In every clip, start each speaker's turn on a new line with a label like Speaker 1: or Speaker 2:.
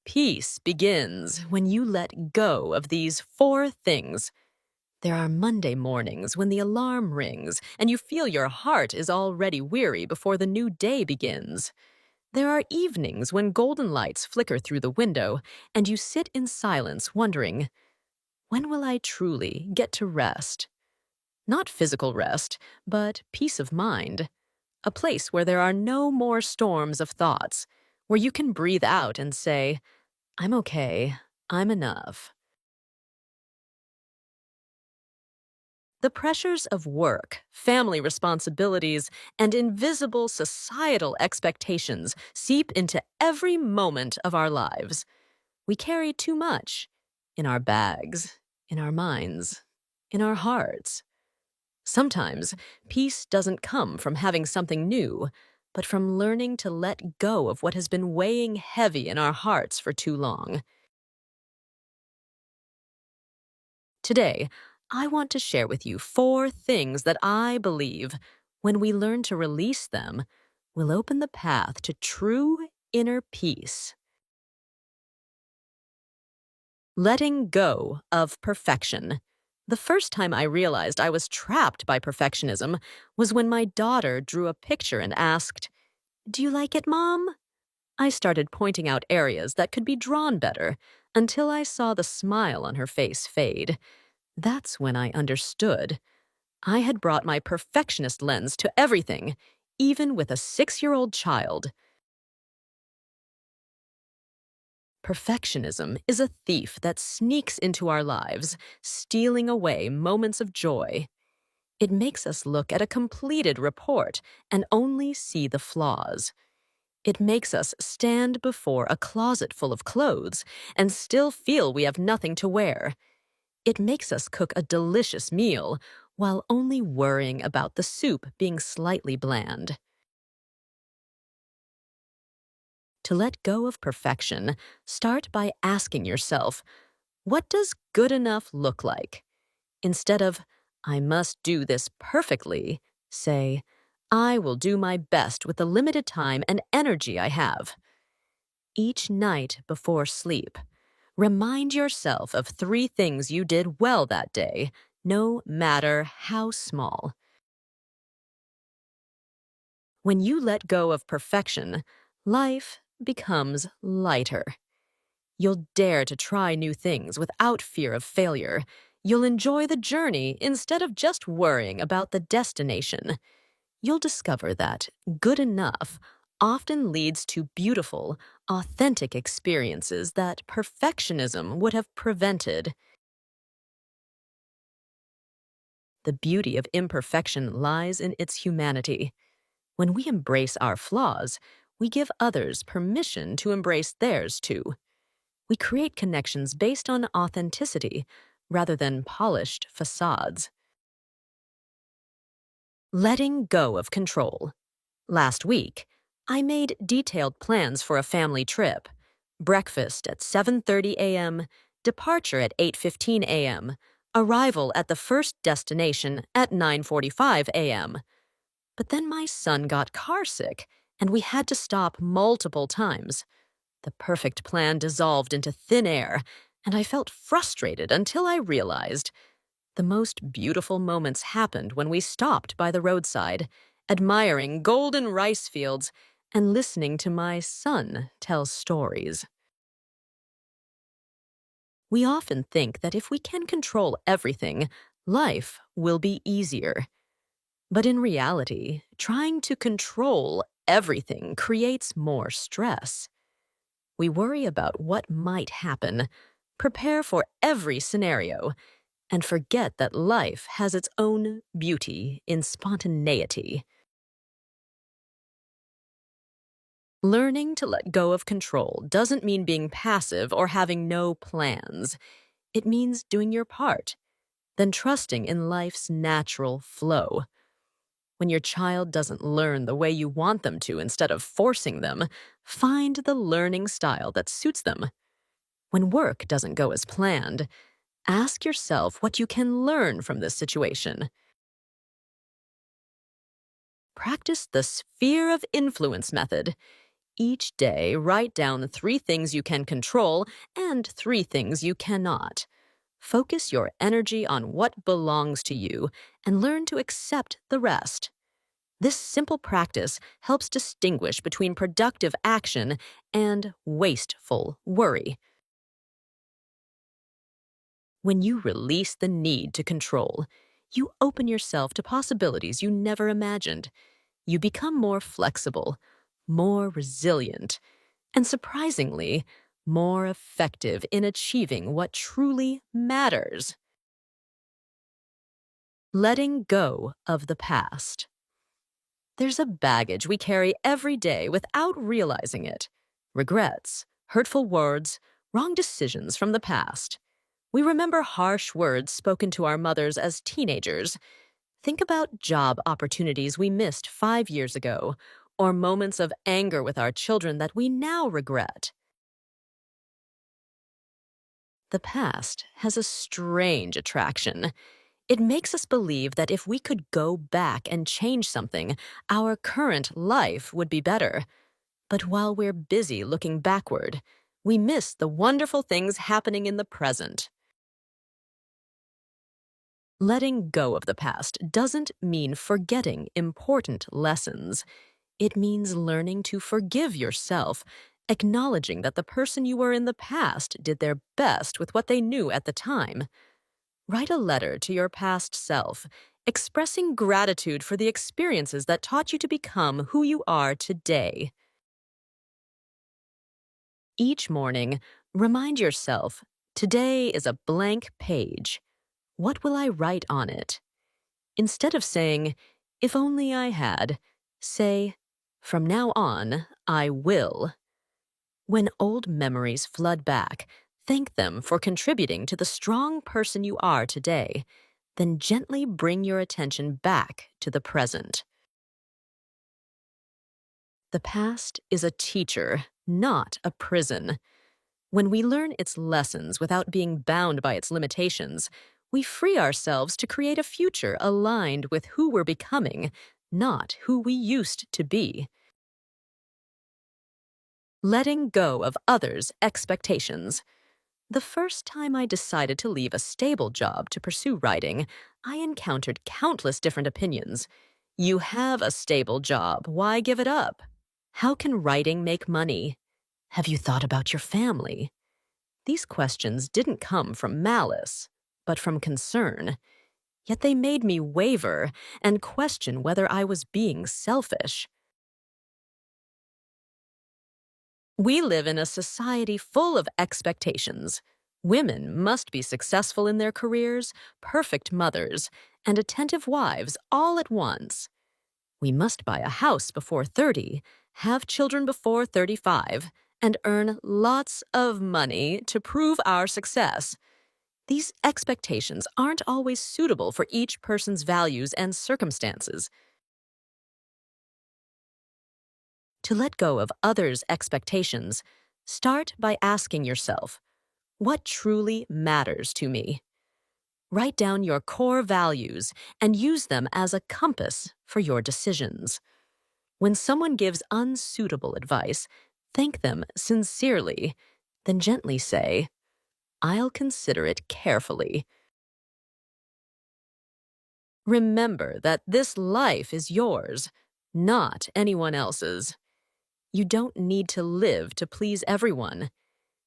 Speaker 1: Peace begins when you let go of these four things. There are Monday mornings when the alarm rings and you feel your heart is already weary before the new day begins. There are evenings when golden lights flicker through the window and you sit in silence wondering, when will I truly get to rest? Not physical rest, but peace of mind. A place where there are no more storms of thoughts, where you can breathe out and say, I'm okay. I'm enough. The pressures of work, family responsibilities, and invisible societal expectations seep into every moment of our lives. We carry too much in our bags, in our minds, in our hearts. Sometimes peace doesn't come from having something new, but from learning to let go of what has been weighing heavy in our hearts for too long. Today, I want to share with you four things that I believe, when we learn to release them, will open the path to true inner peace. Letting go of perfection. The first time I realized I was trapped by perfectionism was when my daughter drew a picture and asked, "Do you like it, Mom?" I started pointing out areas that could be drawn better until I saw the smile on her face fade. That's when I understood. I had brought my perfectionist lens to everything, even with a 6-year-old child. Perfectionism is a thief that sneaks into our lives, stealing away moments of joy. It makes us look at a completed report and only see the flaws. It makes us stand before a closet full of clothes and still feel we have nothing to wear. It makes us cook a delicious meal while only worrying about the soup being slightly bland. To let go of perfection, start by asking yourself, what does good enough look like? Instead of, I must do this perfectly, say, I will do my best with the limited time and energy I have. Each night before sleep, remind yourself of 3 things you did well that day, no matter how small. When you let go of perfection, life becomes lighter. You'll dare to try new things without fear of failure. You'll enjoy the journey instead of just worrying about the destination. You'll discover that good enough often leads to beautiful, authentic experiences that perfectionism would have prevented. The beauty of imperfection lies in its humanity. When we embrace our flaws, we give others permission to embrace theirs too. We create connections based on authenticity rather than polished facades. Letting go of control. Last week, I made detailed plans for a family trip. Breakfast at 7:30 a.m., departure at 8:15 a.m., arrival at the first destination at 9:45 a.m. But then my son got carsick, and we had to stop multiple times. The perfect plan dissolved into thin air, and I felt frustrated until I realized the most beautiful moments happened when we stopped by the roadside, admiring golden rice fields and listening to my son tell stories. We often think that if we can control everything, life will be easier. But in reality, trying to control everything creates more stress. We worry about what might happen, prepare for every scenario, and forget that life has its own beauty in spontaneity. Learning to let go of control doesn't mean being passive or having no plans. It means doing your part, then trusting in life's natural flow. When your child doesn't learn the way you want them to instead of forcing them, find the learning style that suits them. When work doesn't go as planned, ask yourself what you can learn from this situation. Practice the sphere of influence method. Each day, write down 3 things you can control and 3 things you cannot. Focus your energy on what belongs to you and learn to accept the rest. This simple practice helps distinguish between productive action and wasteful worry. When you release the need to control, you open yourself to possibilities you never imagined. You become more flexible, more resilient, and surprisingly, more effective in achieving what truly matters. Letting go of the past. There's a baggage we carry every day without realizing it. Regrets, hurtful words, wrong decisions from the past. We remember harsh words spoken to our mothers as teenagers. Think about job opportunities we missed 5 years ago, or moments of anger with our children that we now regret. The past has a strange attraction. It makes us believe that if we could go back and change something, our current life would be better. But while we're busy looking backward, we miss the wonderful things happening in the present. Letting go of the past doesn't mean forgetting important lessons. It means learning to forgive yourself, acknowledging that the person you were in the past did their best with what they knew at the time. Write a letter to your past self, expressing gratitude for the experiences that taught you to become who you are today. Each morning, remind yourself, today is a blank page. What will I write on it? Instead of saying, if only I had, say, from now on, I will. When old memories flood back, thank them for contributing to the strong person you are today. Then gently bring your attention back to the present. The past is a teacher, not a prison. When we learn its lessons without being bound by its limitations, we free ourselves to create a future aligned with who we're becoming, not who we used to be. Letting go of others' expectations. The first time I decided to leave a stable job to pursue writing, I encountered countless different opinions. You have a stable job, why give it up? How can writing make money? Have you thought about your family? These questions didn't come from malice, but from concern. Yet they made me waver and question whether I was being selfish. We live in a society full of expectations. Women must be successful in their careers, perfect mothers, and attentive wives all at once. We must buy a house before 30, have children before 35, and earn lots of money to prove our success. These expectations aren't always suitable for each person's values and circumstances. To let go of others' expectations, start by asking yourself, what truly matters to me? Write down your core values and use them as a compass for your decisions. When someone gives unsuitable advice, thank them sincerely, then gently say, I'll consider it carefully. Remember that this life is yours, not anyone else's. You don't need to live to please everyone.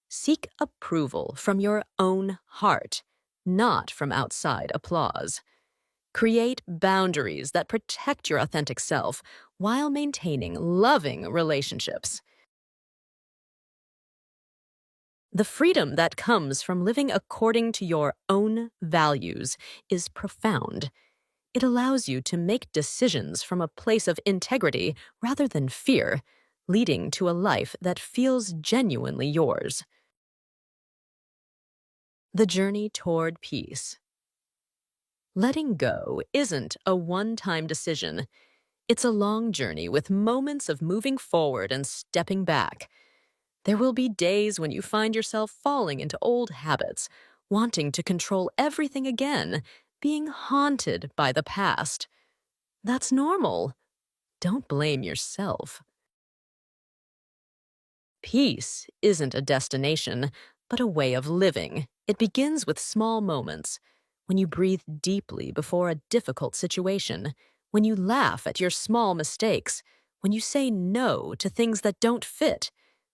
Speaker 1: Seek approval from your own heart, not from outside applause. Create boundaries that protect your authentic self while maintaining loving relationships. The freedom that comes from living according to your own values is profound. It allows you to make decisions from a place of integrity rather than fear, leading to a life that feels genuinely yours. The journey toward peace. Letting go isn't a one-time decision. It's a long journey with moments of moving forward and stepping back. There will be days when you find yourself falling into old habits, wanting to control everything again, being haunted by the past. That's normal. Don't blame yourself. Peace isn't a destination, but a way of living. It begins with small moments. When you breathe deeply before a difficult situation, when you laugh at your small mistakes, when you say no to things that don't fit,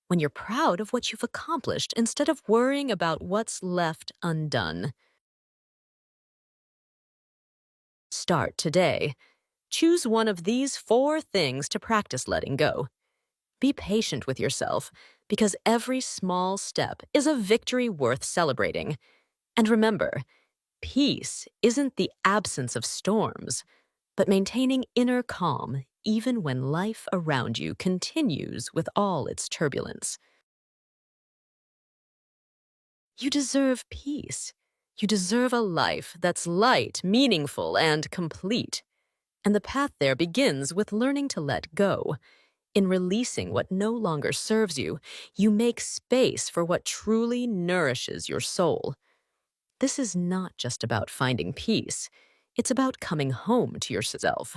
Speaker 1: when you're proud of what you've accomplished instead of worrying about what's left undone. Start today. Choose one of these 4 things to practice letting go. Be patient with yourself, because every small step is a victory worth celebrating. And remember, peace isn't the absence of storms, but maintaining inner calm even when life around you continues with all its turbulence. You deserve peace. You deserve a life that's light, meaningful, and complete. And the path there begins with learning to let go. In releasing what no longer serves you, you make space for what truly nourishes your soul. This is not just about finding peace. It's about coming home to yourself.